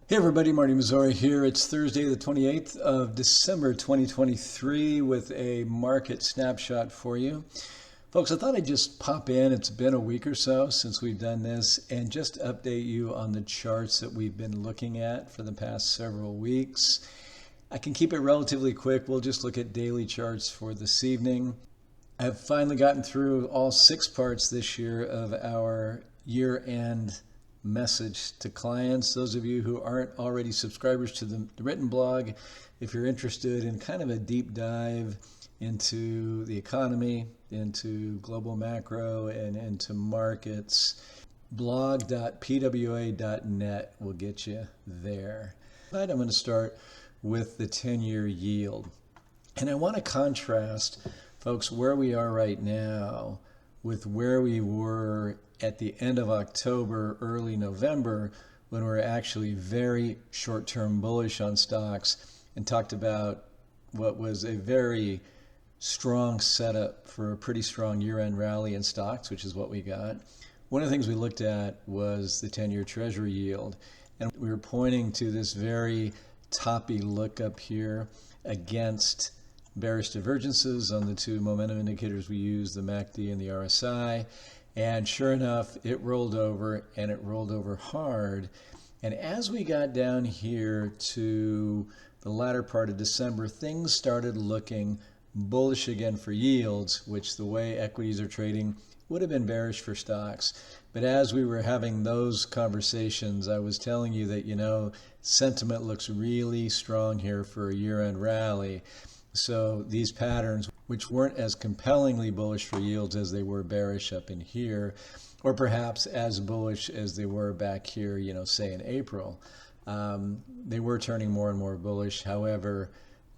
Hey everybody, Marty Mazzori here. It's Thursday, the 28th of December 2023 with a market snapshot for you. Folks, I thought I'd just pop in. It's been a week or so since we've done this and just update you on the charts that we've been looking at for the past several weeks. I can keep it relatively quick. We'll just look at daily charts for this evening. I've finally gotten through all 6 parts this year of our year-end message to clients. Those of you who aren't already subscribers to the written blog, if you're interested in kind of a deep dive into the economy, into global macro, and into markets, blog.pwa.net will get you there. Tonight I'm going to start with the 10-year yield. And I want to contrast, folks, where we are right now with where we were at the end of October, early November, when we were actually very short-term bullish on stocks and talked about what was a very strong setup for a pretty strong year-end rally in stocks, which is what we got. One of the things we looked at was the 10-year Treasury yield, and we were pointing to this very toppy look up here against bearish divergences on the 2 momentum indicators we use, the MACD and the RSI. And sure enough, it rolled over, and it rolled over hard. And as we got down here to the latter part of December, things started looking bullish again for yields, which the way equities are trading would have been bearish for stocks. But as we were having those conversations, I was telling you that, sentiment looks really strong here for a year-end rally. So these patterns, which weren't as compellingly bullish for yields as they were bearish up in here, or perhaps as bullish as they were back here, say in April, they were turning more and more bullish. However,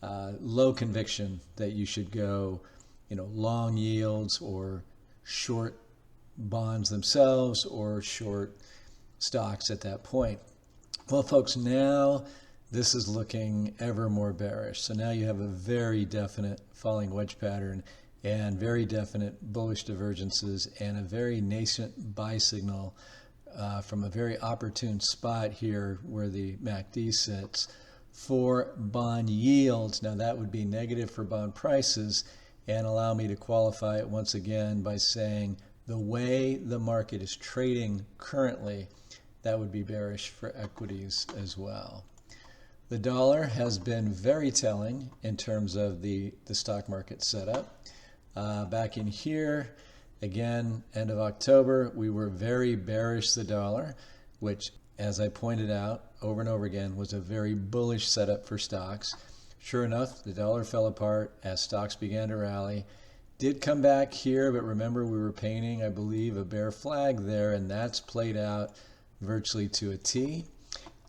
low conviction that you should go, long yields or short bonds themselves or short stocks at that point. Well, folks, now this is looking ever more bearish. So now you have a very definite falling wedge pattern and very definite bullish divergences and a very nascent buy signal from a very opportune spot here where the MACD sits for bond yields. Now that would be negative for bond prices, and allow me to qualify it once again by saying the way the market is trading currently, that would be bearish for equities as well. The dollar has been very telling in terms of the stock market setup. Back in here, again, end of October, we were very bearish the dollar, which, as I pointed out over and over again, was a very bullish setup for stocks. Sure enough, the dollar fell apart as stocks began to rally. Did come back here, but remember we were painting, I believe, a bear flag there, and that's played out virtually to a T.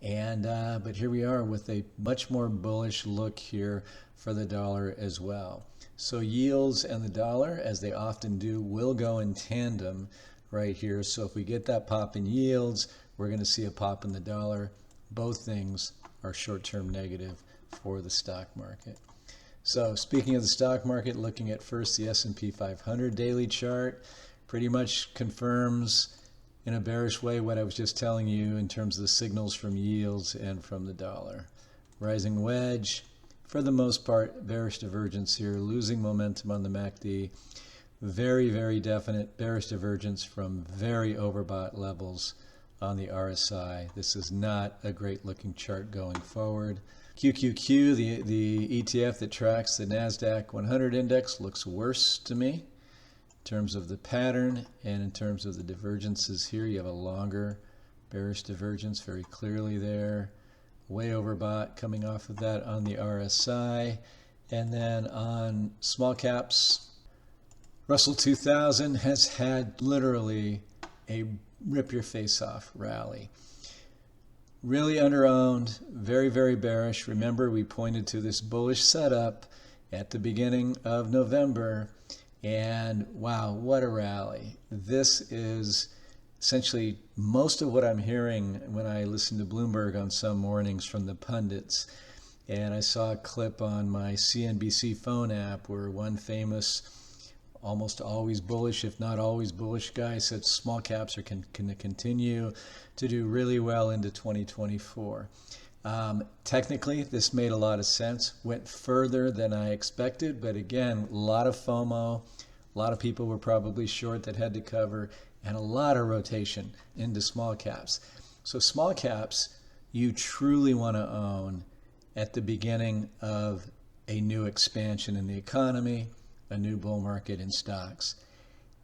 And but here we are with a much more bullish look here for the dollar as well. So yields and the dollar, as they often do, will go in tandem right here. So if we get that pop in yields, we're going to see a pop in the dollar. Both things are short-term negative for the stock market. So speaking of the stock market, looking at first the S&P 500 daily chart, pretty much confirms in a bearish way what I was just telling you in terms of the signals from yields and from the dollar. Rising wedge, for the most part, bearish divergence here, losing momentum on the MACD. Very, very definite bearish divergence from very overbought levels on the RSI. This is not a great looking chart going forward. QQQ, the ETF that tracks the NASDAQ 100 index, looks worse to me in terms of the pattern and in terms of the divergences here. You have a longer bearish divergence very clearly there, way overbought coming off of that on the RSI. And then on small caps, Russell 2000 has had literally a rip your face off rally. Really underowned, very, very bearish. Remember, we pointed to this bullish setup at the beginning of November. And wow, what a rally. This is essentially most of what I'm hearing when I listen to Bloomberg on some mornings from the pundits. And I saw a clip on my CNBC phone app where one famous almost always bullish, if not always bullish guy, said small caps are can continue to do really well into 2024. Technically, this made a lot of sense, went further than I expected, but again, a lot of FOMO, a lot of people were probably short that had to cover, and a lot of rotation into small caps. So small caps, you truly want to own at the beginning of a new expansion in the economy, a new bull market in stocks.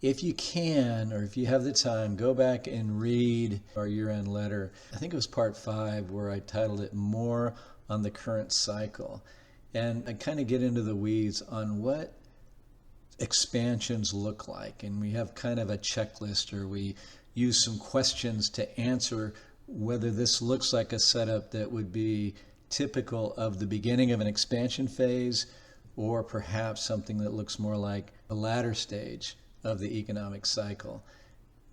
If you can, or if you have the time, go back and read our year-end letter. I think it was part 5 where I titled it More on the Current Cycle. And I kind of get into the weeds on what expansions look like. And we have kind of a checklist, or we use some questions to answer whether this looks like a setup that would be typical of the beginning of an expansion phase, or perhaps something that looks more like a latter stage of the economic cycle.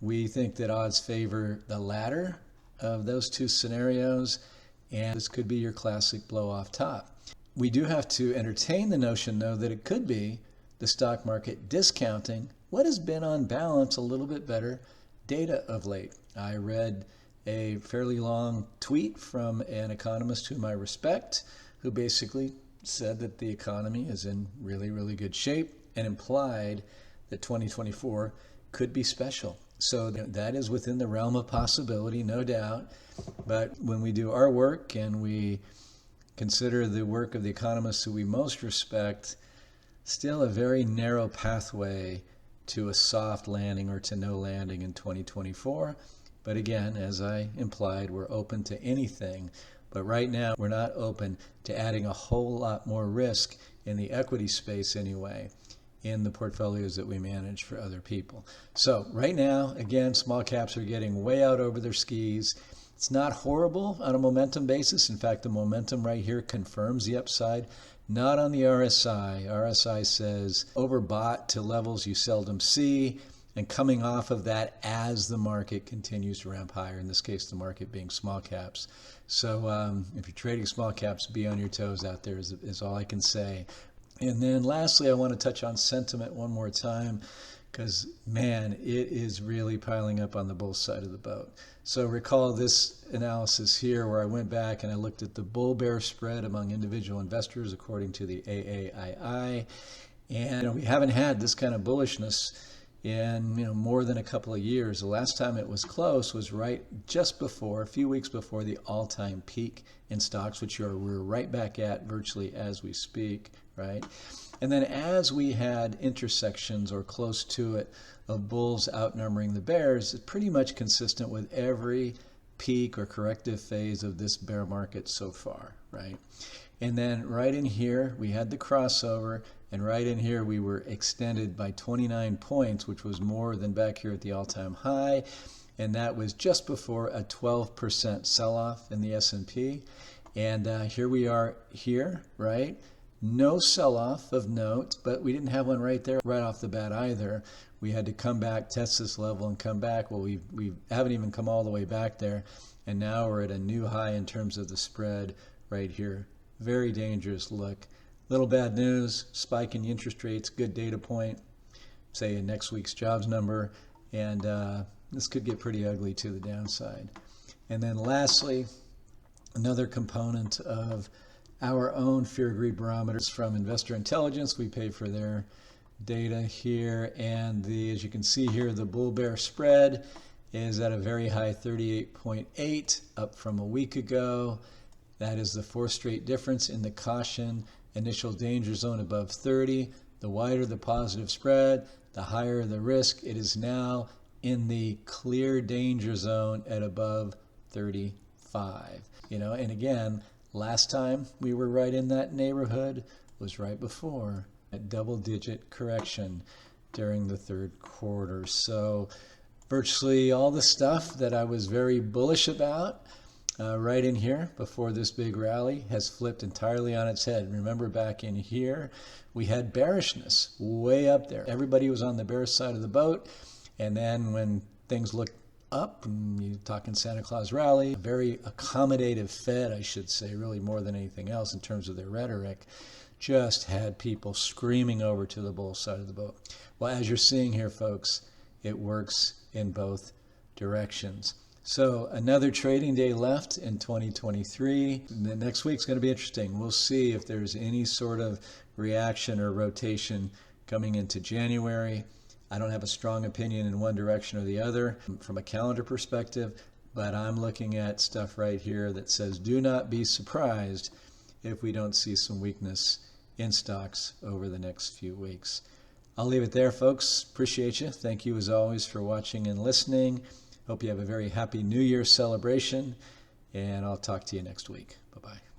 We think that odds favor the latter of those two scenarios, and this could be your classic blow off top. We do have to entertain the notion, though, that it could be the stock market discounting what has been on balance a little bit better data of late. I read a fairly long tweet from an economist whom I respect, who basically said that the economy is in really, really good shape, and implied that 2024 could be special. So that is within the realm of possibility, no doubt. But when we do our work and we consider the work of the economists who we most respect, still a very narrow pathway to a soft landing or to no landing in 2024. But again, as I implied, we're open to anything. But right now, we're not open to adding a whole lot more risk in the equity space anyway, in the portfolios that we manage for other people. So right now, again, small caps are getting way out over their skis. It's not horrible on a momentum basis. In fact, the momentum right here confirms the upside. Not on the RSI. RSI says overbought to levels you seldom see, and coming off of that as the market continues to ramp higher, in this case the market being small caps. So if you're trading small caps, be on your toes out there is all I can say. And then lastly, I want to touch on sentiment one more time, because man, it is really piling up on the bull side of the boat. So recall this analysis here where I went back and I looked at the bull-bear spread among individual investors according to the AAII, and we haven't had this kind of bullishness in more than a couple of years. The last time it was close was just before, a few weeks before the all-time peak in stocks, which we're right back at virtually as we speak, right? And then as we had intersections or close to it of bulls outnumbering the bears, it's pretty much consistent with every peak or corrective phase of this bear market so far, right? And then right in here, we had the crossover, and right in here, we were extended by 29 points, which was more than back here at the all-time high. And that was just before a 12% sell-off in the S&P. And here we are here, right? No sell-off of note, but we didn't have one right there right off the bat either. We had to come back, test this level, and come back. Well, we haven't even come all the way back there. And now we're at a new high in terms of the spread right here. Very dangerous look. Little bad news, spike in the interest rates, good data point, say in next week's jobs number, and this could get pretty ugly to the downside. And then lastly, another component of our own fear greed barometers from Investor Intelligence. We pay for their data here, and as you can see here, the bull bear spread is at a very high 38.8, up from a week ago. That is the fourth straight difference in the caution initial danger zone above 30. The wider the positive spread, the higher the risk. It is now in the clear danger zone at above 35. And again, last time we were right in that neighborhood was right before a double-digit correction during the third quarter. So virtually all the stuff that I was very bullish about right in here before this big rally has flipped entirely on its head. Remember, back in here, we had bearishness way up there. Everybody was on the bearish side of the boat. And then when things looked up, and you're talking Santa Claus rally, a very accommodative Fed, I should say, really more than anything else in terms of their rhetoric, just had people screaming over to the bull side of the boat. Well, as you're seeing here, folks, it works in both directions. So another trading day left in 2023. The next week's going to be interesting. We'll see if there's any sort of reaction or rotation coming into January. I don't have a strong opinion in one direction or the other from a calendar perspective, but I'm looking at stuff right here that says do not be surprised if we don't see some weakness in stocks over the next few weeks. I'll leave it there, folks. Appreciate you. Thank you as always for watching and listening. Hope you have a very happy New Year celebration, and I'll talk to you next week. Bye-bye.